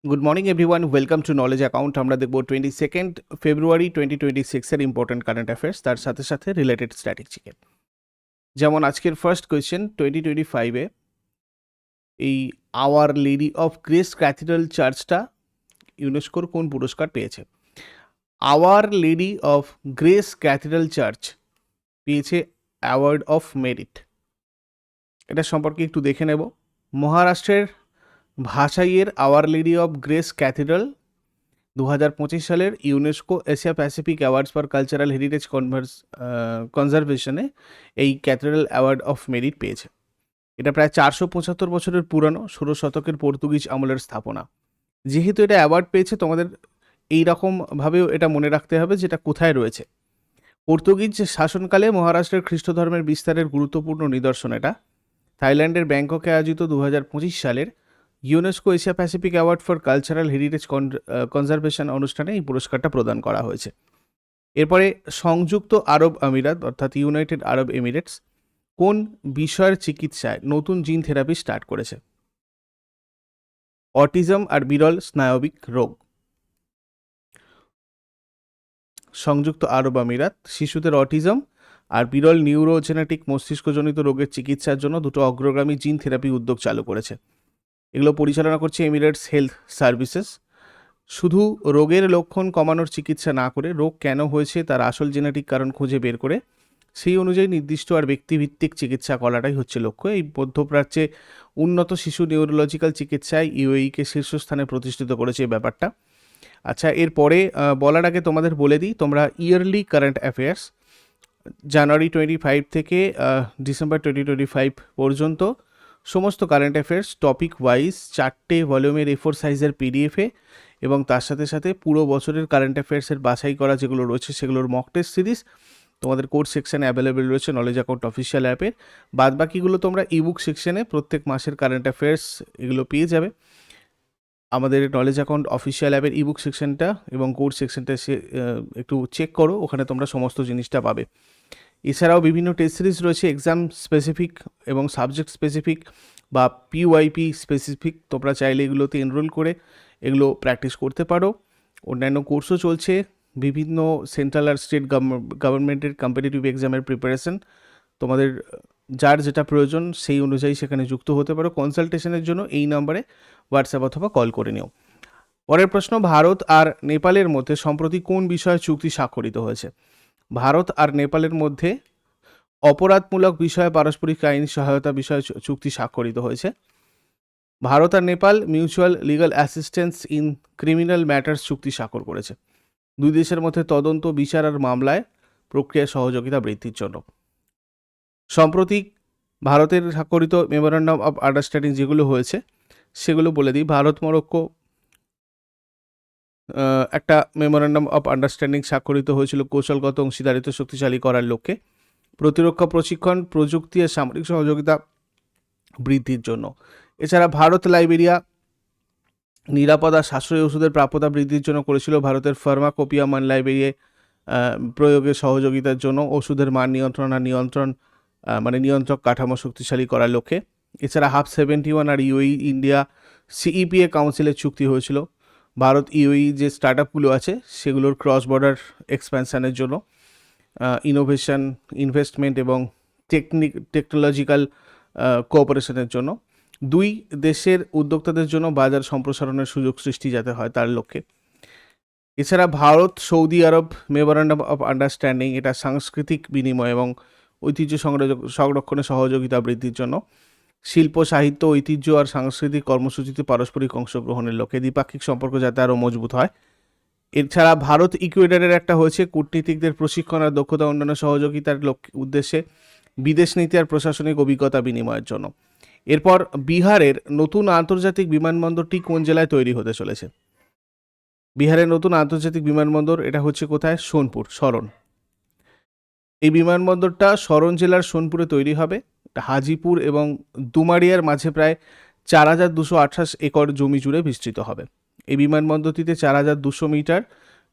Good morning everyone, welcome to knowledge account. আমরা দেখব 22 ফেব্রুয়ারি 2026 এর ইম্পর্টেন্ট কারেন্ট অ্যাফেয়ার্স, তার সাথে সাথে রিলেটেড স্ট্র্যাটেজিকে। যেমন আজকের ফার্স্ট কোয়েশ্চেন, 2025-এ এই Our Lady of Grace Cathedral চার্চটা ইউনেস্কোর কোন পুরস্কার পেয়েছে? Our Lady of Grace Cathedral church পেয়েছে অ্যাওয়ার্ড অফ মেরিট। এটা সম্পর্কে একটু দেখে নেব। মহারাষ্ট্রের ভাসাইয়ের Our Lady of Grace Cathedral 2025 সালের UNESCO Asia Pacific awards for cultural heritage কনজারভেশনে এই ক্যাথিড্রাল অ্যাওয়ার্ড অফ মেরিট পেয়েছে। এটা প্রায় 475 বছরের পুরানো, 16 শতকের পর্তুগিজ আমলের স্থাপনা। যেহেতু এটা অ্যাওয়ার্ড পেয়েছে, তোমাদের এই রকমভাবেও এটা মনে রাখতে হবে যেটা কোথায় রয়েছে। পর্তুগিজ শাসনকালে মহারাষ্ট্রের খ্রিস্ট ধর্মের বিস্তারের গুরুত্বপূর্ণ নিদর্শন এটা। থাইল্যান্ডের ব্যাংককে আয়োজিত 2025 সালের UNESCO Asia Pacific award for cultural heritage conservation অনুষ্ঠানে এই পুরস্কারটা প্রদান করা হয়েছে। এরপরে সংযুক্ত আরব আমিরাত অর্থাৎ ইউনাইটেড আরব এমিরেটস কোন বিষয়ের চিকিৎসায় নতুন জিন থেরাপি স্টার্ট করেছে? অটিজম আর বিরল স্নায়বিক রোগ। সংযুক্ত আরব আমিরাত শিশুদের অটিজম আর বিরল নিউরোজেনেটিক মস্তিষ্কজনিত রোগের চিকিৎসার জন্য দুটো অগ্রগামী জিন থেরাপি উদ্যোগ চালু করেছে। এগুলো পরিচালনা করছে এমিরেটস হেলথ সার্ভিসেস। শুধু রোগের লক্ষণ কমানোর চিকিৎসা না করে রোগ কেন হয়েছে তার আসল জেনেটিক কারণ খুঁজে বের করে সেই অনুযায়ী নির্দিষ্ট আর ব্যক্তিভিত্তিক চিকিৎসা করাটাই হচ্ছে লক্ষ্য। এই মধ্যপ্রাচ্যে উন্নত শিশু নিউরোলজিক্যাল চিকিৎসায় ইউএইকে শীর্ষস্থানে প্রতিষ্ঠিত করেছে এই ব্যাপারটা। আচ্ছা, এরপরে বলার আগে তোমাদের বলে দিই, তোমরা ইয়ারলি কারেন্ট অ্যাফেয়ার্স জানুয়ারি 25 থেকে ডিসেম্বর 2025 পর্যন্ত সমস্ত কারেন্ট অ্যাফেয়ার্স টপিক ওয়াইজ 4টে ভলিউমের A4 সাইজের পিডিএফে এবং তার সাথে সাথে পুরো বছরের কারেন্ট অ্যাফেয়ার্সের বাছাই করা যেগুলো রয়েছে সেগুলোর মক টেস্ট সিরিজ তোমাদের কোর্স সেকশানে অ্যাভেলেবেল রয়েছে নলেজ অ্যাকাউন্ট অফিসিয়াল অ্যাপের। বাদবাকিগুলো তোমরা ইবুক সেকশানে প্রত্যেক মাসের কারেন্ট অ্যাফেয়ার্স এগুলো পেয়ে যাবে। আমাদের নলেজ অ্যাকাউন্ট অফিসিয়াল অ্যাপের ইবুক সেকশনটা এবং কোর্স সেকশনটা একটু চেক করো, ওখানে তোমরা সমস্ত জিনিসটা পাবে। এছাড়াও বিভিন্ন টেস্ট সিরিজ রয়েছে এক্সাম স্পেসিফিক এবং সাবজেক্ট স্পেসিফিক বা পিওয়াইপি স্পেসিফিক। তোমরা চাইলে এগুলোতে এনরোল করে এগুলো প্র্যাকটিস করতে পারো। অন্যান্য কোর্সও চলছে, বিভিন্ন সেন্ট্রাল আর স্টেট গভর্নমেন্টের কম্পিটিটিভ এক্সামের প্রিপারেশন। তোমাদের যার যেটা প্রয়োজন সেই অনুযায়ী সেখানে যুক্ত হতে পারো। কনসালটেশনের জন্য এই নম্বরে হোয়াটসঅ্যাপ অথবা কল করে নিও। পরের প্রশ্ন, ভারত আর নেপালের মধ্যে সম্প্রতি কোন বিষয়ে চুক্তি স্বাক্ষরিত হয়েছে? ভারত আর নেপালের মধ্যে অপরাধমূলক বিষয়ে পারস্পরিক আইনি সহায়তা বিষয়ে চুক্তি স্বাক্ষরিত হয়েছে। ভারত আর Nepal mutual legal assistance in criminal matters চুক্তি স্বাক্ষর করেছে, দুই দেশের মধ্যে তদন্ত, বিচার আর মামলায় প্রক্রিয়া সহযোগিতা বৃদ্ধির জন্য। সম্প্রতি ভারতের স্বাক্ষরিত মেমোরান্ডাম অফ আন্ডারস্ট্যান্ডিং যেগুলো হয়েছে সেগুলো বলে দিই। ভারত মরক্কো একটা মেমোরান্ডাম অফ আন্ডারস্ট্যান্ডিং স্বাক্ষরিত হয়েছিল কৌশলগত অংশীদারিত্ব শক্তিশালী করার লক্ষ্যে, প্রতিরক্ষা প্রশিক্ষণ, প্রযুক্তি আর সামরিক সহযোগিতা বৃদ্ধির জন্য। এছাড়া ভারত লাইবেরিয়া নিরাপদ আর সাশ্রয়ী ওষুধের প্রাপ্যতা বৃদ্ধির জন্য করেছিল ভারতের ফার্মাকোপিয়া মান লাইবেরিয়া প্রয়োগে সহযোগিতার জন্য, ওষুধের মান নিয়ন্ত্রণ আর নিয়ন্ত্রক কাঠামো শক্তিশালী করার লক্ষ্যে। এছাড়া হাব 71 আর ইউএই ইন্ডিয়া সিইপিএ কাউন্সিলের চুক্তি হয়েছিল ভারত ইউএই যে স্টার্ট আপগুলো আছে সেগুলোর ক্রস বর্ডার এক্সপ্যানশনের জন্য, ইনোভেশন, ইনভেস্টমেন্ট এবং টেকনোলজিক্যাল কোঅপারেশনের জন্য। দুই দেশের উদ্যোক্তাদের জন্য বাজার সম্প্রসারণের সুযোগ সৃষ্টি যাতে হয় তার লক্ষ্যে। এছাড়া Bharat Saudi Arab memorandum of understanding, এটা সাংস্কৃতিক বিনিময় এবং ঐতিহ্য সংরক্ষণে সহযোগিতা বৃদ্ধির জন্য, শিল্প, সাহিত্য, ঐতিহ্য আর সাংস্কৃতিক কর্মসূচিতে পারস্পরিক অংশগ্রহণের লক্ষ্যে দ্বিপাক্ষিক সম্পর্ক যাতে আরও মজবুত হয়। এছাড়া ভারত ইকুয়েডরের একটা হয়েছে কূটনীতিকদের প্রশিক্ষণ আর দক্ষতা উন্নয়নের সহযোগিতার উদ্দেশ্যে বিদেশ নীতি আর প্রশাসনিক অভিজ্ঞতা বিনিময়ের জন্য। এরপর বিহারের নতুন আন্তর্জাতিক বিমানবন্দরটি কোন জেলায় তৈরি হতে চলেছে? বিহারের নতুন আন্তর্জাতিক বিমানবন্দর এটা হচ্ছে কোথায়? সোনপুর, সরন। এই বিমানবন্দরটা সরন জেলার সোনপুরে তৈরি হবে। হাজিপুর এবং দুমারিয়ার মাঝে প্রায় 4228 একর জমি জুড়ে বিস্তৃত হবে। এই বিমানবন্দরটিতে 4200 মিটার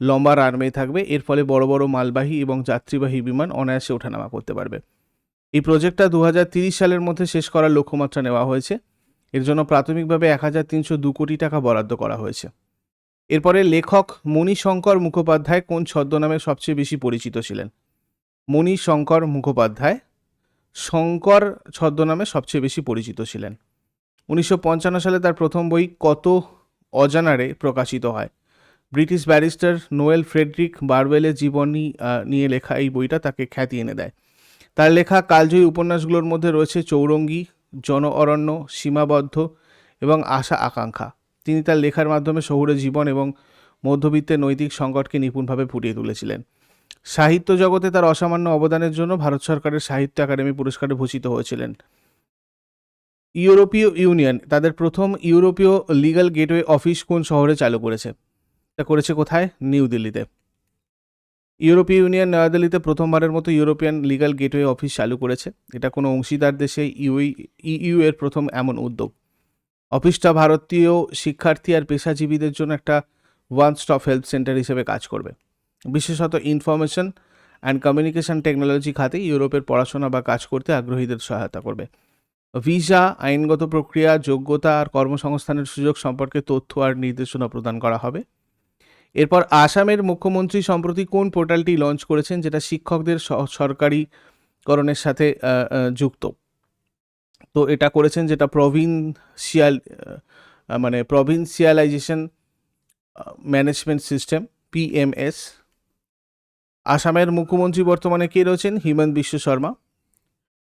লম্বা রানওয়ে থাকবে। এর ফলে বড় বড় মালবাহী এবং যাত্রীবাহী বিমান অনায়াসে ওঠানামা করতে পারবে। এই প্রজেক্টটা 2030 সালের মধ্যে শেষ করার লক্ষ্যমাত্রা নেওয়া হয়েছে। এর জন্য প্রাথমিকভাবে 1302 কোটি টাকা বরাদ্দ করা হয়েছে। এরপরে লেখক মণিশঙ্কর মুখোপাধ্যায় কোন ছদ্মনামে সবচেয়ে বেশি পরিচিত ছিলেন? মণিশঙ্কর মুখোপাধ্যায় শঙ্কর ছদ্মনামে সবচেয়ে বেশি পরিচিত ছিলেন। 1955 সালে তার প্রথম বই কত অজানারে প্রকাশিত হয়। ব্রিটিশ ব্যারিস্টার নোয়েল ফ্রেডরিক বারওয়েলের জীবনী নিয়ে লেখা এই বইটা তাকে খ্যাতি এনে দেয়। তার লেখা কালজয়ী উপন্যাসগুলোর মধ্যে রয়েছে চৌরঙ্গী, জন অরণ্য, সীমাবদ্ধ এবং আশা আকাঙ্ক্ষা। তিনি তার লেখার মাধ্যমে শহুরে জীবন এবং মধ্যবিত্তের নৈতিক সংকটকে নিপুণভাবে ফুটিয়ে তুলেছিলেন। সাহিত্য জগতে তার অসামান্য অবদানের জন্য ভারত সরকারের সাহিত্য একাডেমি পুরস্কারে ভূষিত হয়েছিলেন। ইউরোপীয় ইউনিয়ন তাদের প্রথম ইউরোপীয় লিগ্যাল গেটওয়ে অফিস কোন শহরে চালু করেছে? এটা করেছে কোথায়? নিউ দিল্লিতে। ইউরোপীয় ইউনিয়ন নয়াদিল্লিতে প্রথমবারের মতো ইউরোপিয়ান লিগ্যাল গেটওয়ে অফিস চালু করেছে। এটা কোনো অংশীদার দেশে ইইউ এর প্রথম এমন উদ্যোগ। অফিসটা ভারতীয় শিক্ষার্থী আর পেশাজীবীদের জন্য একটা ওয়ান স্টপ হেল্প সেন্টার হিসেবে কাজ করবে। বিশেষত ইনফরমেশন অ্যান্ড কমিউনিকেশন টেকনোলজি খাতে ইউরোপের পড়াশোনা বা কাজ করতে আগ্রহীদের সহায়তা করবে। ভিসা, আইনগত প্রক্রিয়া, যোগ্যতা আর কর্মসংস্থানের সুযোগ সম্পর্কে তথ্য আর নির্দেশনা প্রদান করা হবে। এরপর আসামের মুখ্যমন্ত্রী সম্প্রতি কোন পোর্টালটি লঞ্চ করেছেন যেটা শিক্ষকদের সরকারিকরণের সাথে যুক্ত? তো এটা করেছেন যেটা প্রভিন্সিয়ালাইজেশন ম্যানেজমেন্ট সিস্টেম, পিএমএস। আসামের মুখ্যমন্ত্রী বর্তমানে কে রয়েছেন? হিমন্ত বিশ্ব শর্মা।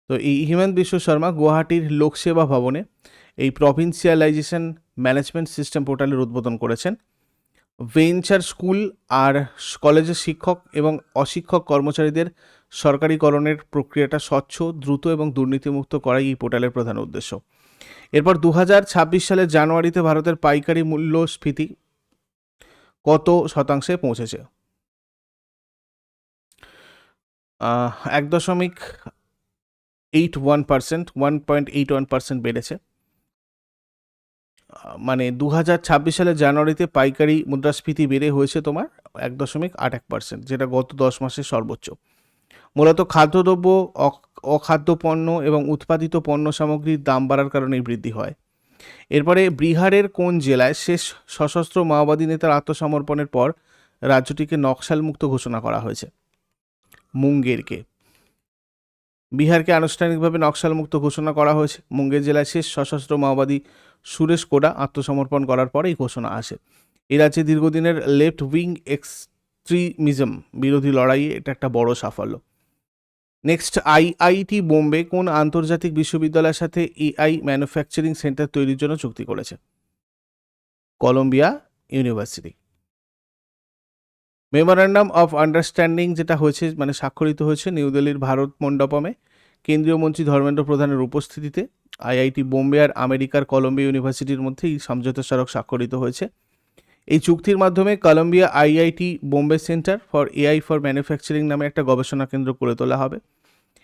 তো এই হিমন্ত বিশ্ব শর্মা গুয়াহাটির লোকসেবা ভবনে এই প্রভিন্সিয়ালাইজেশন ম্যানেজমেন্ট সিস্টেম পোর্টালের উদ্বোধন করেছেন। ভেঞ্চার স্কুল আর কলেজের শিক্ষক এবং অশিক্ষক কর্মচারীদের সরকারিকরণের প্রক্রিয়াটা স্বচ্ছ, দ্রুত এবং দুর্নীতিমুক্ত করাই এই পোর্টালের প্রধান উদ্দেশ্য। এরপর 2026 সালের জানুয়ারিতে ভারতের পাইকারি মূল্যস্ফীতি কত শতাংশে পৌঁছেছে? 1.81% বেড়েছে। মানে 2026 সালের জানুয়ারিতে পাইকারি মুদ্রাস্ফীতি বেড়ে হয়েছে তোমার 1.81%, যেটা গত 10 মাসের সর্বোচ্চ। মূলত খাদ্যদ্রব্য, অখাদ্য পণ্য এবং উৎপাদিত পণ্য সামগ্রীর দাম বাড়ার কারণে বৃদ্ধি হয়। এরপরে বিহারের কোন জেলায় শেষ সশস্ত্র মাওবাদী নেতার আত্মসমর্পণের পর রাজ্যটিকে নকশালমুক্ত ঘোষণা করা হয়েছে? মুঙ্গেরকে। বিহারকে আনুষ্ঠানিকভাবে নকশালমুক্ত ঘোষণা করা হয়েছে। মুঙ্গের জেলায় শেষ সশস্ত্র মাওবাদী সুরেশ কোডা আত্মসমর্পণ করার পরে এই ঘোষণা আসে। এই রাজ্যে দীর্ঘদিনের লেফট উইং এক্সট্রিমিজম বিরোধী লড়াইয়ে এটা একটা বড় সাফল্য। নেক্সট, আইআইটি বোম্বে কোন আন্তর্জাতিক বিশ্ববিদ্যালয়ের সাথে এআই ম্যানুফ্যাকচারিং সেন্টার তৈরির জন্য চুক্তি করেছে? Columbia University. Memorandum of understanding যেটা হয়েছে মানে স্বাক্ষরিত হয়েছে নিউ দিল্লির ভারত মণ্ডপমে কেন্দ্রীয় মন্ত্রী ধর্মেন্দ্র প্রধানের উপস্থিতিতে আইআইটি বোম্বে আর আমেরিকার কলম্বিয়া ইউনিভার্সিটির মধ্যে এই সমঝোতা স্মারক স্বাক্ষরিত হয়েছে। এই চুক্তির মাধ্যমে Columbia IIT Bombay centre for AI for manufacturing নামে একটা গবেষণা কেন্দ্র গড়ে তোলা হবে।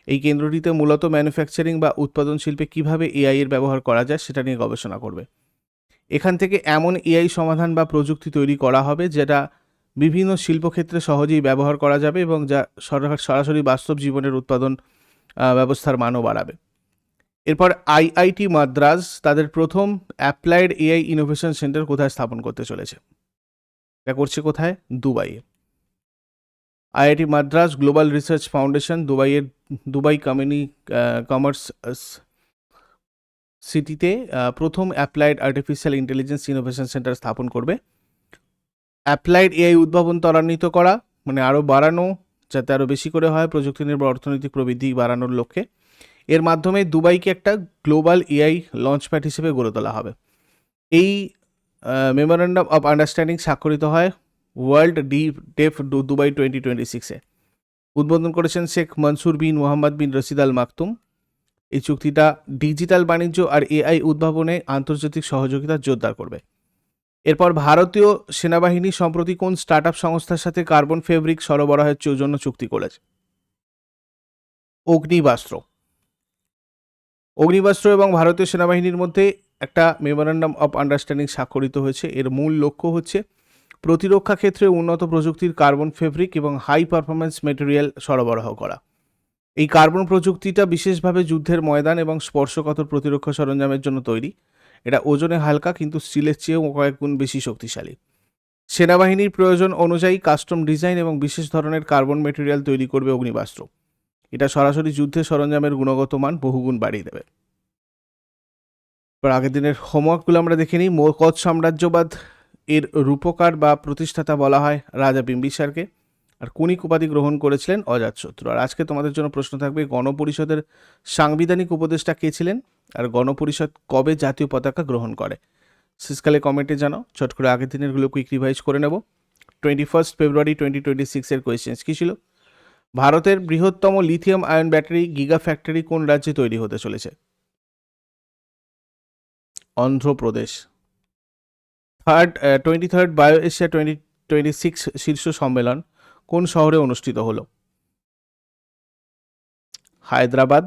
এই কেন্দ্রটিতে মূলত ম্যানুফ্যাকচারিং বা উৎপাদন শিল্পে কীভাবে এআই এর ব্যবহার করা যায় সেটা নিয়ে গবেষণা করবে। এখান থেকে এমন এআই সমাধান বা প্রযুক্তি তৈরি করা হবে যেটা বিভিন্ন শিল্পক্ষেত্রে সহজেই ব্যবহার করা যাবে এবং যা সরাসরি বাস্তব জীবনের উৎপাদন ব্যবস্থার মানও বাড়াবে। এরপর আইআইটি মাদ্রাজ তাদের প্রথম অ্যাপ্লাইড এআই ইনোভেশন সেন্টার কোথায় স্থাপন করতে চলেছে? এটা করছে কোথায়? দুবাইয়ে। IIT Madras global research foundation Dubai commerce সিটিতে প্রথম applied artificial intelligence innovation centre স্থাপন করবে। অ্যাপ্লাইড এআই উদ্ভাবন ত্বরান্বিত করা মানে আরও বাড়ানো, যাতে আরও বেশি করে হয় প্রযুক্তি নির্ভর অর্থনৈতিক প্রবৃদ্ধি বাড়ানোর লক্ষ্যে। এর মাধ্যমে দুবাইকে একটা গ্লোবাল এআই লঞ্চপ্যাড হিসেবে গড়ে তোলা হবে। এই মেমোরান্ডাম অফ আন্ডারস্ট্যান্ডিং স্বাক্ষরিত হয় ওয়ার্ল্ড ডেফ দুবাই 2026-এ। উদ্বোধন করেছেন শেখ মনসুর বিন মোহাম্মদ বিন রশিদ আল মাকতুম। এই চুক্তিটা ডিজিটাল বাণিজ্য আর এআই উদ্ভাবনে আন্তর্জাতিক সহযোগিতা জোরদার করবে। এরপর ভারতীয় সেনাবাহিনী সম্প্রতি কোন স্টার্টআপ সংস্থার সাথে কার্বন ফেব্রিক সরবরাহের জন্য চুক্তি করেছে? অগ্নিবাস্ত্র এবং ভারতীয় সেনাবাহিনীর মধ্যে একটা মেমোরান্ডাম অফ আন্ডারস্ট্যান্ডিং স্বাক্ষরিত হয়েছে। এর মূল লক্ষ্য হচ্ছে প্রতিরক্ষা ক্ষেত্রে উন্নত প্রযুক্তির কার্বন ফেব্রিক এবং হাই পারফরম্যান্স মেটেরিয়াল সরবরাহ করা। এই কার্বন প্রযুক্তিটা বিশেষভাবে যুদ্ধের ময়দান এবং স্পর্শকাতর প্রতিরক্ষা সরঞ্জামের জন্য তৈরি। এটা ওজনে হালকা কিন্তু স্টিলের চেয়েও কয়েক গুণ বেশি শক্তিশালী। সেনাবাহিনীর প্রয়োজন অনুযায়ী কাস্টম ডিজাইন এবং বিশেষ ধরনের কার্বন মেটেরিয়াল তৈরি করবে অগ্নিবাস্ত্র। এটা সরাসরি যুদ্ধের সরঞ্জামের গুণগত মান বহুগুণ বাড়িয়ে দেবে। এবার আগের দিনের হোমওয়ার্কগুলো আমরা দেখে নিই। মগধ সাম্রাজ্যবাদ এর রূপকার বা প্রতিষ্ঠাতা বলা হয় রাজা বিম্বিসারকে। আর কুনিক উপাধি গ্রহণ করেছিলেন অজাতশত্রু। আর আজকে তোমাদের জন্য প্রশ্ন থাকবে, গণপরিষদের সাংবিধানিক উপদেষ্টা কে ছিলেন, আর গণপরিষদ কবে জাতীয় পতাকা গ্রহণ করে? শীতকালে কমেন্টে জানাও। চট করে আগের দিনেরগুলো কুইক রিভাইজ করে নেব। 21 ফেব্রুয়ারি 2026 এর কোয়েশ্চেন্স কী ছিল? ভারতের বৃহত্তম lithium ion battery giga factory কোন রাজ্যে তৈরি হতে চলেছে? অন্ধ্রপ্রদেশ। 23rd বায়ো এশিয়া 2026 শীর্ষ সম্মেলন কোন শহরে অনুষ্ঠিত হলো? হায়দ্রাবাদ।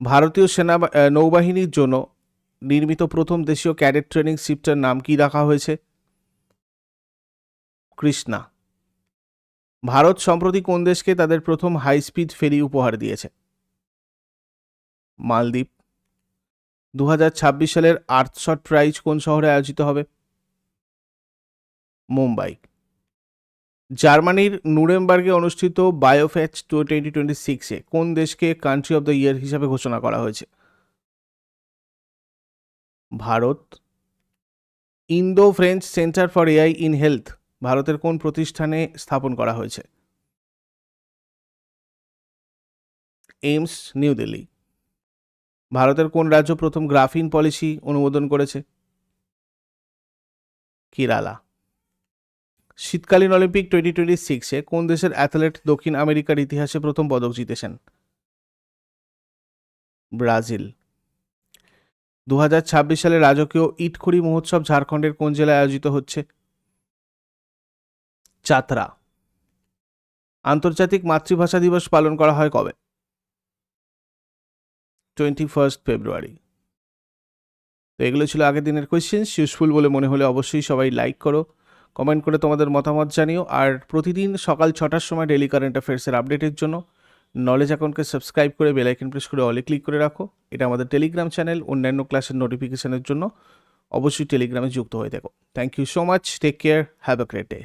ভারতীয় নৌবাহিনীর জন্য নির্মিত প্রথম দেশীয় ক্যাডেট ট্রেনিং শিপটার নাম কি রাখা হয়েছে? কৃষ্ণা। ভারত সম্প্রতি কোন দেশকে তাদের প্রথম হাই স্পিড ফেরি উপহার দিয়েছে? মালদ্বীপ। 2026 সালের আর্থশট প্রাইজ কোন শহরে আয়োজিত হবে? মুম্বাই। জার্মানির নুরেমবার্গে অনুষ্ঠিত বায়োফেচ 2026-এ কোন দেশকে কান্ট্রি অব দ্য ইয়ার হিসাবে ঘোষণা করা হয়েছে? Bharat. Indo French centre for AI in health ভারতের কোন প্রতিষ্ঠানে স্থাপন করা হয়েছে? AIIMS, new Delhi. ভারতের কোন রাজ্য প্রথম গ্রাফিন পলিসি অনুমোদন করেছে? কেরালা। শীতকালীন অলিম্পিক 2026-এ কোন দেশের অ্যাথলেট দক্ষিণ আমেরিকার ইতিহাসে প্রথম পদক জিতেছেন? ব্রাজিল। 2026 সালে রাজকীয় ইটখড়ি মহোৎসব ঝাড়খণ্ডের কোন জেলায় আয়োজিত হচ্ছে? চাতরা। আন্তর্জাতিক মাতৃভাষা দিবস পালন করা হয় কবে? 21 ফেব্রুয়ারি। তো এগুলো ছিল আগের দিনের কোয়েশ্চেন্স। ইউজফুল বলে মনে হলে অবশ্যই সবাই লাইক করো, কমেন্ট করে তোমাদের মতামত জানিও। আর প্রতিদিন সকাল 6টার সময় ডেলি কারেন্ট অ্যাফেয়ার্সের আপডেটের জন্য নলেজ অ্যাকাউন্টকে সাবস্ক্রাইব করে বেল আইকন প্রেস করে অলে ক্লিক করে রাখো। এটা আমাদের টেলিগ্রাম চ্যানেল। অন্যান্য ক্লাসের নোটিফিকেশনের জন্য অবশ্যই টেলিগ্রামে যুক্ত হয়ে দেখো। Thank you so much. Take care. Have a great day.